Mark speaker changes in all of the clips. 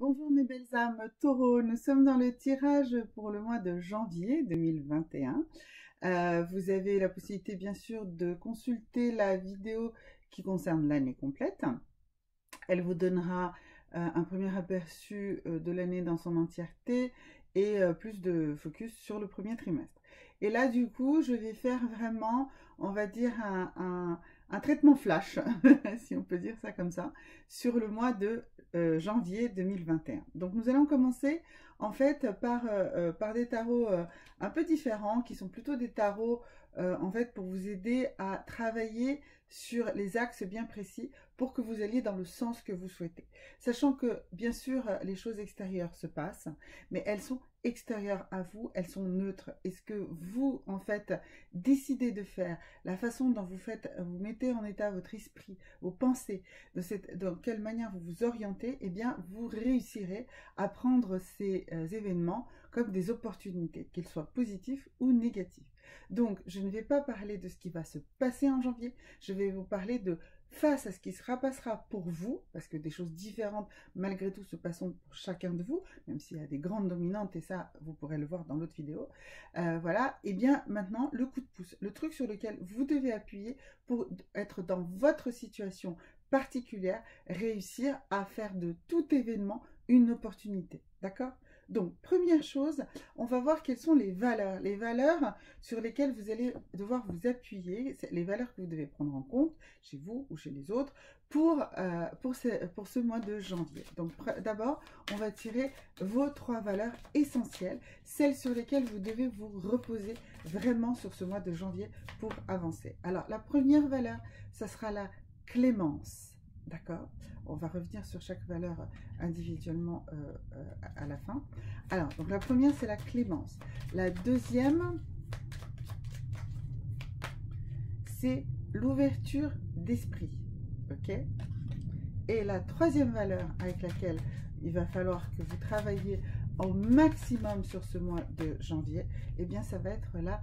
Speaker 1: Bonjour mes belles âmes taureaux, nous sommes dans le tirage pour le mois de janvier 2021. Vous avez la possibilité bien sûr de consulter la vidéo qui concerne l'année complète. Elle vous donnera un premier aperçu de l'année dans son entièreté et plus de focus sur le premier trimestre. Et là du coup je vais faire vraiment, on va dire un traitement flash, si on peut dire ça comme ça, sur le mois de janvier 2021. Donc nous allons commencer en fait par des tarots un peu différents, qui sont plutôt des tarots en fait pour vous aider à travailler sur les axes bien précis pour que vous alliez dans le sens que vous souhaitez. Sachant que bien sûr les choses extérieures se passent, mais elles sont extérieures à vous, elles sont neutres. Et ce que vous en fait décidez de faire, la façon dont vous mettez en état votre esprit, vos pensées, de quelle manière vous vous orientez, eh bien vous réussirez à prendre ces événements comme des opportunités, qu'ils soient positifs ou négatifs. Donc, je ne vais pas parler de ce qui va se passer en janvier, je vais vous parler de face à ce qui se passera pour vous, parce que des choses différentes malgré tout se passeront pour chacun de vous, même s'il y a des grandes dominantes, et ça vous pourrez le voir dans l'autre vidéo. Voilà, et bien maintenant le coup de pouce, le truc sur lequel vous devez appuyer pour être dans votre situation particulière, réussir à faire de tout événement une opportunité, d'accord? Donc, première chose, on va voir quelles sont les valeurs sur lesquelles vous allez devoir vous appuyer, les valeurs que vous devez prendre en compte chez vous ou chez les autres pour ce mois de janvier. Donc, d'abord, on va tirer vos 3 valeurs essentielles, celles sur lesquelles vous devez vous reposer vraiment sur ce mois de janvier pour avancer. Alors, la première valeur, ça sera la clémence. D'accord? On va revenir sur chaque valeur individuellement à la fin. Alors, donc la première, c'est la clémence. La deuxième, c'est l'ouverture d'esprit. OK? Et la troisième valeur avec laquelle il va falloir que vous travailliez au maximum sur ce mois de janvier, eh bien, ça va être la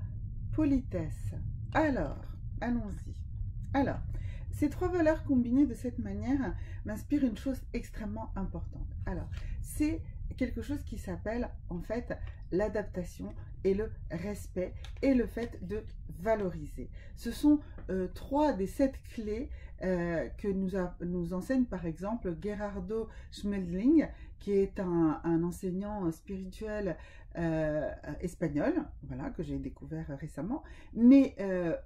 Speaker 1: politesse. Alors, allons-y. Alors, ces 3 valeurs combinées de cette manière m'inspirent une chose extrêmement importante. Alors, c'est quelque chose qui s'appelle en fait l'adaptation et le respect et le fait de valoriser. Ce sont 3 des 7 clés que nous enseigne par exemple Gerardo Schmedling, qui est un enseignant spirituel espagnol, voilà, que j'ai découvert récemment. Mais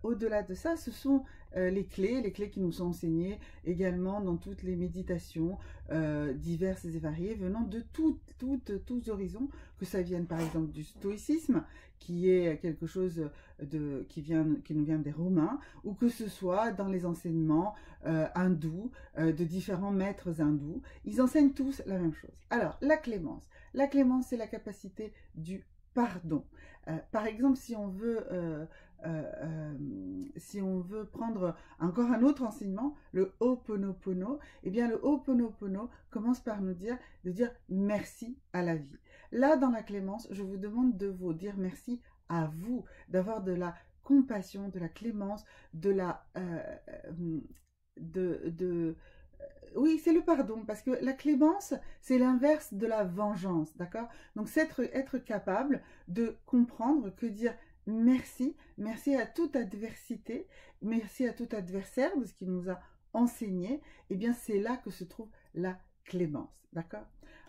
Speaker 1: au-delà de ça, ce sont les clés qui nous sont enseignées également dans toutes les méditations diverses et variées, venant de tous horizons, que ça vienne par exemple du stoïcisme, qui est quelque chose qui nous vient des Romains, ou que ce soit dans les enseignements hindous, de différents maîtres hindous. Ils enseignent tous la même chose. Alors, la clémence. La clémence, c'est la capacité du pardon. Par exemple, si on veut prendre encore un autre enseignement, le Ho'oponopono, eh bien le Ho'oponopono commence par nous dire merci à la vie. Là, dans la clémence, je vous demande de vous dire merci à vous, d'avoir de la compassion, de la clémence, de la oui, c'est le pardon, parce que la clémence, c'est l'inverse de la vengeance, d'accord? Donc, c'est être capable de comprendre que dire merci, merci à toute adversité, merci à tout adversaire de ce qu'il nous a enseigné, eh bien, c'est là que se trouve la clémence, d'accord?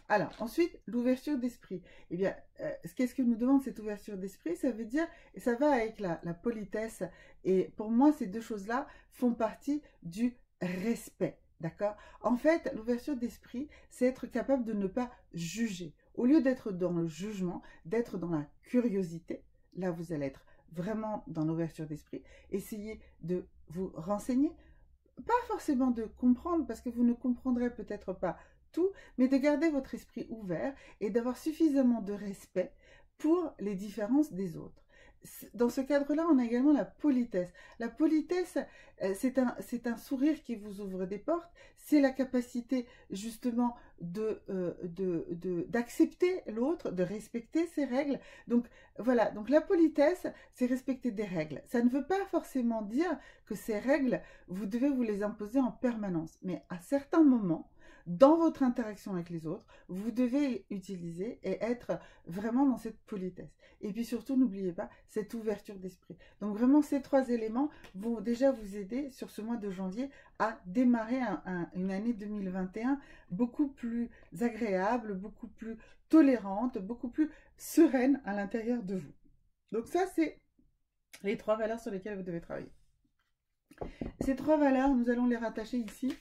Speaker 1: Alors, ensuite, l'ouverture d'esprit. Eh bien, qu'est-ce que nous demande cette ouverture d'esprit? Ça veut dire, et ça va avec la politesse, et pour moi, ces 2 choses-là font partie du respect. D'accord? En fait, l'ouverture d'esprit, c'est être capable de ne pas juger. Au lieu d'être dans le jugement, d'être dans la curiosité, là vous allez être vraiment dans l'ouverture d'esprit. Essayez de vous renseigner, pas forcément de comprendre, parce que vous ne comprendrez peut-être pas tout, mais de garder votre esprit ouvert et d'avoir suffisamment de respect pour les différences des autres. Dans ce cadre-là, on a également la politesse. La politesse, c'est un sourire qui vous ouvre des portes. C'est la capacité justement d'accepter l'autre, de respecter ses règles. Donc voilà, donc la politesse, c'est respecter des règles. Ça ne veut pas forcément dire que ces règles, vous devez vous les imposer en permanence. Mais à certains moments, dans votre interaction avec les autres, vous devez utiliser et être vraiment dans cette politesse. Et puis surtout, n'oubliez pas cette ouverture d'esprit. Donc vraiment, ces 3 éléments vont déjà vous aider sur ce mois de janvier à démarrer une année 2021 beaucoup plus agréable, beaucoup plus tolérante, beaucoup plus sereine à l'intérieur de vous. Donc ça, c'est les 3 valeurs sur lesquelles vous devez travailler. Ces 3 valeurs, nous allons les rattacher ici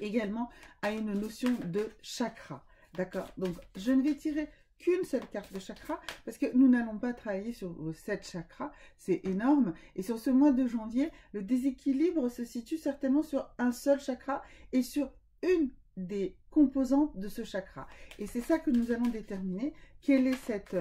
Speaker 1: également à une notion de chakra. D'accord? Donc, je ne vais tirer qu'une seule carte de chakra parce que nous n'allons pas travailler sur vos 7 chakras. C'est énorme. Et sur ce mois de janvier, le déséquilibre se situe certainement sur un seul chakra et sur une des composantes de ce chakra. Et c'est ça que nous allons déterminer. Quelle est cette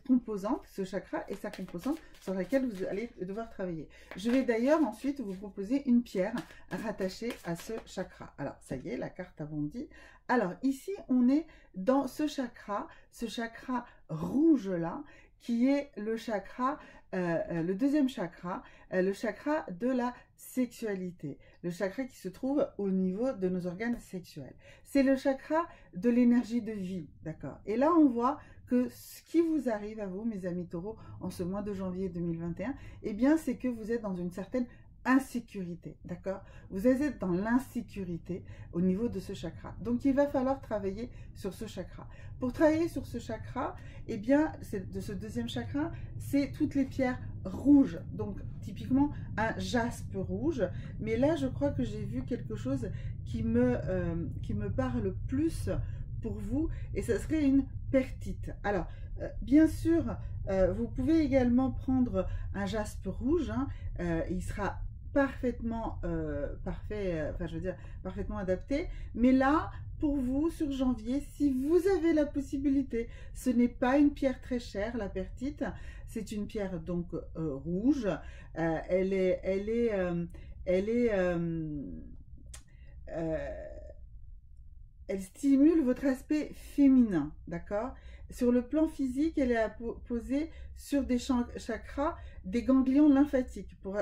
Speaker 1: composante, ce chakra et sa composante sur laquelle vous allez devoir travailler. Je vais d'ailleurs ensuite vous proposer une pierre rattachée à ce chakra. Alors, ça y est, la carte a bondi. Alors, ici, on est dans ce chakra rouge là, qui est le chakra, le deuxième chakra, le chakra de la sexualité, le chakra qui se trouve au niveau de nos organes sexuels. C'est le chakra de l'énergie de vie, d'accord? Et là, on voit que ce qui vous arrive à vous, mes amis taureaux, en ce mois de janvier 2021, eh bien, c'est que vous êtes dans une certaine insécurité, d'accord? Vous êtes dans l'insécurité au niveau de ce chakra. Donc, il va falloir travailler sur ce chakra. Pour travailler sur ce chakra, eh bien, de ce deuxième chakra, c'est toutes les pierres rouges. Donc, typiquement, un jaspe rouge. Mais là, je crois que j'ai vu quelque chose qui me parle plus pour vous. Et ça serait une perthite. Alors, bien sûr, vous pouvez également prendre un jaspe rouge. Hein, il sera parfaitement parfaitement adapté. Mais là, pour vous, sur janvier, si vous avez la possibilité, ce n'est pas une pierre très chère, la perthite, c'est une pierre donc rouge. Elle stimule votre aspect féminin, d'accord? Sur le plan physique, elle est posée sur des chakras, des ganglions lymphatiques pour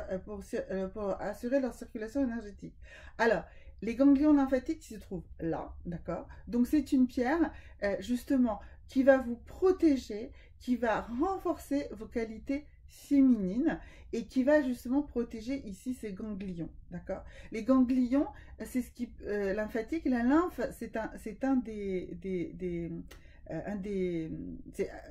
Speaker 1: assurer leur circulation énergétique. Alors, les ganglions lymphatiques se trouvent là, d'accord? Donc, c'est une pierre, justement, qui va vous protéger, qui va renforcer vos qualités féminines et qui va justement protéger ici ces ganglions, d'accord? Les ganglions, c'est ce qui lymphatique, la lymphe, c'est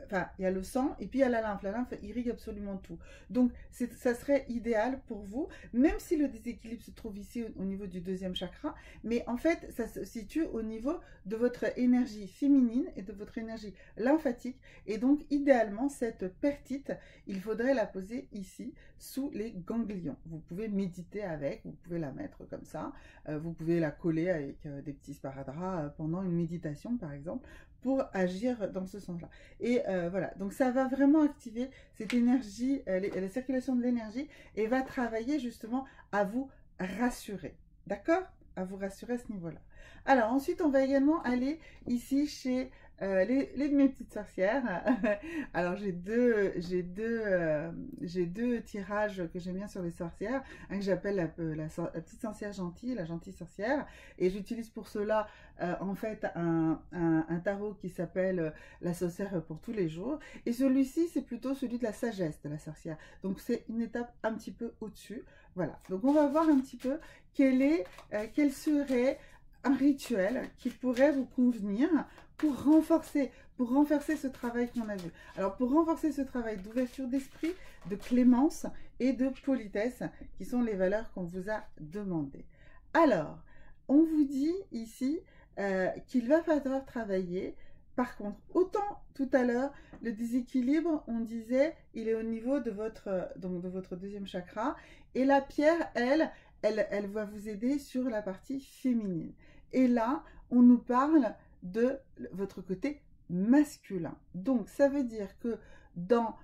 Speaker 1: enfin, il y a le sang et puis il y a la lymphe. La lymphe irrigue absolument tout. Donc, ça serait idéal pour vous, même si le déséquilibre se trouve ici au niveau du deuxième chakra, mais en fait, ça se situe au niveau de votre énergie féminine et de votre énergie lymphatique. Et donc, idéalement, cette perthite, il faudrait la poser ici, sous les ganglions. Vous pouvez méditer avec, vous pouvez la mettre comme ça, vous pouvez la coller avec des petits sparadraps pendant une méditation, par exemple, pour agir dans ce sens-là. Et voilà, donc ça va vraiment activer cette énergie, la circulation de l'énergie, et va travailler justement à vous rassurer. D'accord? À vous rassurer à ce niveau-là. Alors ensuite, on va également aller ici chez mes petites sorcières. Alors j'ai deux tirages que j'aime bien sur les sorcières, un que j'appelle la petite sorcière gentille, la gentille sorcière, et j'utilise pour cela en fait un tarot qui s'appelle la sorcière pour tous les jours, et celui-ci c'est plutôt celui de la sagesse de la sorcière, donc c'est une étape un petit peu au-dessus. Voilà, donc on va voir un petit peu quel serait un rituel qui pourrait vous convenir pour renforcer ce travail qu'on a vu. Alors, pour renforcer ce travail d'ouverture d'esprit, de clémence et de politesse, qui sont les valeurs qu'on vous a demandées. Alors, on vous dit ici qu'il va falloir travailler. Par contre, autant tout à l'heure, le déséquilibre, on disait, il est au niveau de votre deuxième chakra. Et la pierre, elle va vous aider sur la partie féminine. Et là, on nous parle de votre côté masculin. Donc, ça veut dire que dans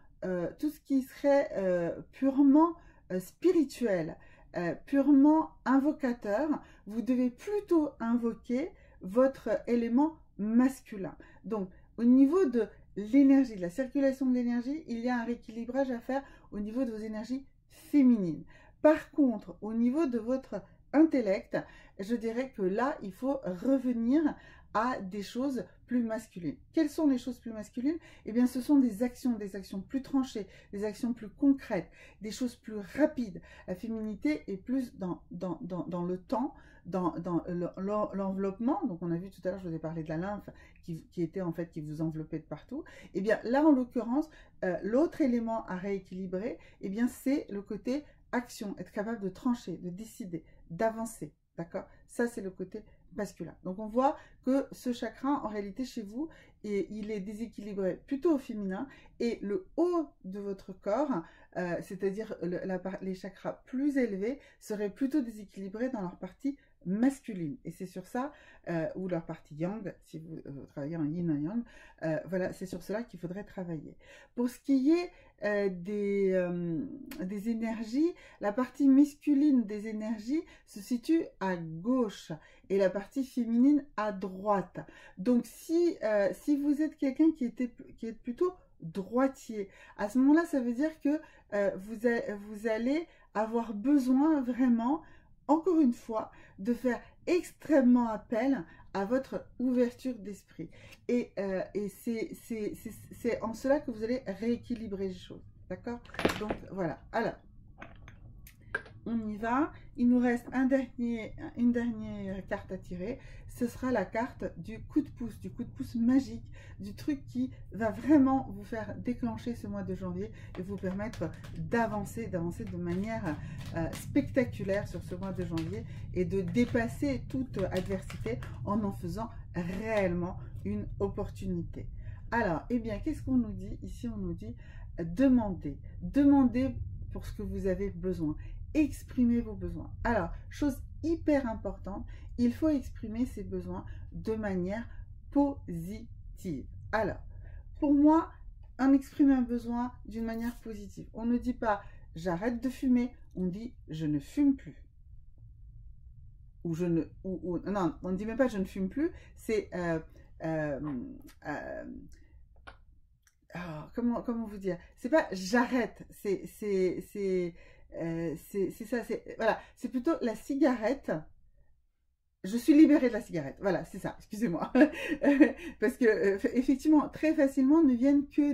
Speaker 1: tout ce qui serait purement spirituel, purement invocateur, vous devez plutôt invoquer votre élément masculin. Donc, au niveau de l'énergie, de la circulation de l'énergie, il y a un rééquilibrage à faire au niveau de vos énergies féminines. Par contre, au niveau de votre intellect, je dirais que là, il faut revenir à des choses plus masculines. Quelles sont les choses plus masculines? Eh bien, ce sont des actions plus tranchées, des actions plus concrètes, des choses plus rapides. La féminité est plus dans le temps, dans l'enveloppement. Donc, on a vu tout à l'heure, je vous ai parlé de la lymphe qui était en fait, qui vous enveloppait de partout. Eh bien, là, en l'occurrence, l'autre élément à rééquilibrer, eh bien, c'est le côté action, être capable de trancher, de décider, d'avancer. D'accord? Ça, c'est le côté masculin. Donc, on voit que ce chakra, en réalité, chez vous, il est déséquilibré plutôt au féminin. Et le haut de votre corps, c'est-à-dire les chakras plus élevés, seraient plutôt déséquilibrés dans leur partie masculine. Et c'est sur ça, ou leur partie yang, si vous travaillez en yin et yang, voilà, c'est sur cela qu'il faudrait travailler. Pour ce qui est des énergies, la partie masculine des énergies se situe à gauche et la partie féminine à droite. Donc si vous êtes quelqu'un qui est plutôt droitier, à ce moment-là, ça veut dire que vous allez avoir besoin vraiment, encore une fois, de faire extrêmement appel à votre ouverture d'esprit. Et c'est en cela que vous allez rééquilibrer les choses. D'accord? Donc, voilà. Alors, on y va. Il nous reste une dernière carte à tirer. Ce sera la carte du coup de pouce magique, du truc qui va vraiment vous faire déclencher ce mois de janvier et vous permettre d'avancer de manière spectaculaire sur ce mois de janvier et de dépasser toute adversité en faisant réellement une opportunité. Alors, eh bien, qu'est-ce qu'on nous dit? Ici, on nous dit demandez. Demandez pour ce que vous avez besoin. Exprimez vos besoins. Alors, chose hyper importante, il faut exprimer ses besoins de manière positive. Alors, pour moi, on exprime un besoin d'une manière positive. On ne dit pas j'arrête de fumer, on dit je ne fume plus. Ou je ne. Non, on ne dit même pas je ne fume plus, c'est. Comment vous dire? C'est pas j'arrête, c'est ça, voilà, c'est plutôt la cigarette. Je suis libérée de la cigarette. Voilà, c'est ça. Excusez-moi. Parce que, effectivement, très facilement ne viennent que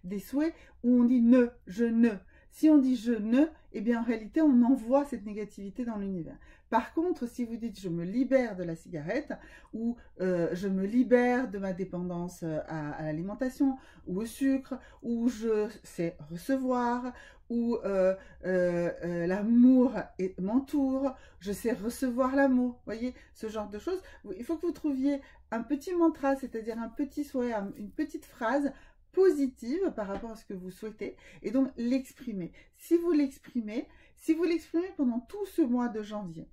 Speaker 1: des souhaits où on dit ne, je ne. Si on dit je ne, eh bien, en réalité, on envoie cette négativité dans l'univers. Par contre, si vous dites je me libère de la cigarette ou je me libère de ma dépendance à l'alimentation ou au sucre, ou je sais recevoir, où l'amour m'entoure, je sais recevoir l'amour, voyez, ce genre de choses. Il faut que vous trouviez un petit mantra, c'est-à-dire un petit souhait, une petite phrase positive par rapport à ce que vous souhaitez, et donc l'exprimer. Si vous l'exprimez pendant tout ce mois de janvier.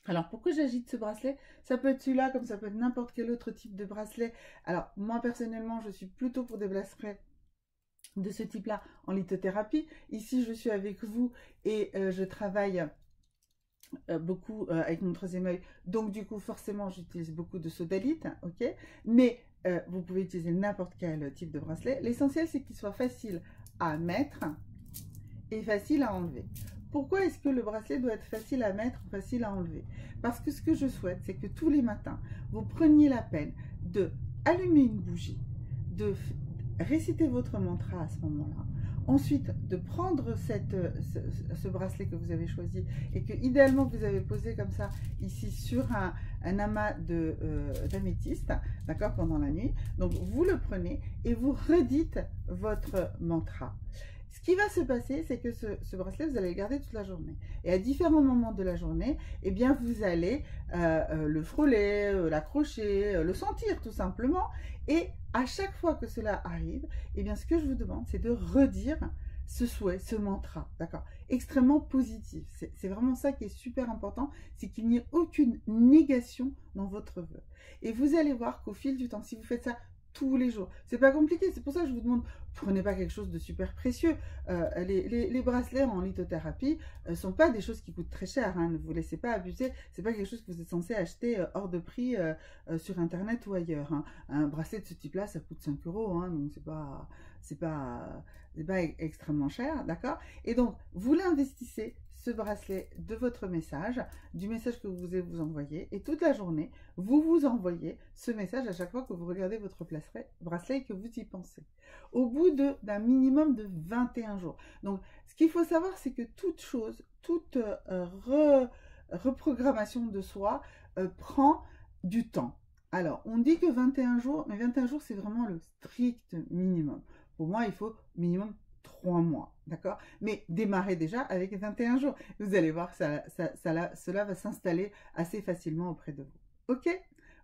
Speaker 1: Alors, pourquoi j'agite ce bracelet? Ça peut être celui-là, comme ça peut être n'importe quel autre type de bracelet. Alors, moi, personnellement, je suis plutôt pour des bracelets de ce type-là en lithothérapie. Ici, je suis avec vous et je travaille beaucoup avec mon troisième œil. Donc, du coup, forcément, j'utilise beaucoup de sodalite, ok? Mais vous pouvez utiliser n'importe quel type de bracelet. L'essentiel, c'est qu'il soit facile à mettre et facile à enlever. Pourquoi est-ce que le bracelet doit être facile à mettre, facile à enlever? Parce que ce que je souhaite, c'est que tous les matins, vous preniez la peine de allumer une bougie, de réciter votre mantra à ce moment-là. Ensuite, de prendre ce bracelet que vous avez choisi et que idéalement vous avez posé comme ça ici sur un amas d'améthyste, d'accord, pendant la nuit. Donc vous le prenez et vous redites votre mantra. Ce qui va se passer, c'est que ce bracelet, vous allez le garder toute la journée. Et à différents moments de la journée, eh bien, vous allez le frôler, l'accrocher, le sentir tout simplement. Et à chaque fois que cela arrive, eh bien, ce que je vous demande, c'est de redire ce souhait, ce mantra, d'accord? Extrêmement positif. C'est vraiment ça qui est super important, c'est qu'il n'y ait aucune négation dans votre vœu. Et vous allez voir qu'au fil du temps, si vous faites ça tous les jours, c'est pas compliqué, c'est pour ça que je vous demande, prenez pas quelque chose de super précieux. Les bracelets en lithothérapie sont pas des choses qui coûtent très cher, hein, ne vous laissez pas abuser, c'est pas quelque chose que vous êtes censé acheter hors de prix sur internet ou ailleurs, hein. Un bracelet de ce type là ça coûte 5 €, hein, donc c'est pas extrêmement cher, d'accord? Et donc vous l'investissez ce bracelet de votre message, du message que vous voulez vous envoyer. Et toute la journée, vous vous envoyez ce message à chaque fois que vous regardez votre bracelet et que vous y pensez. Au bout d'un minimum de 21 jours. Donc, ce qu'il faut savoir, c'est que toute chose, toute reprogrammation de soi prend du temps. Alors, on dit que 21 jours, mais 21 jours, c'est vraiment le strict minimum. Pour moi, il faut minimum 3 mois, d'accord? Mais démarrez déjà avec 21 jours. Vous allez voir, cela va s'installer assez facilement auprès de vous. Ok?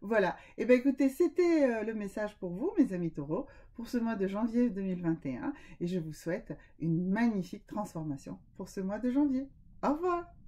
Speaker 1: Voilà. Et bien écoutez, c'était le message pour vous, mes amis taureaux, pour ce mois de janvier 2021. Et je vous souhaite une magnifique transformation pour ce mois de janvier. Au revoir!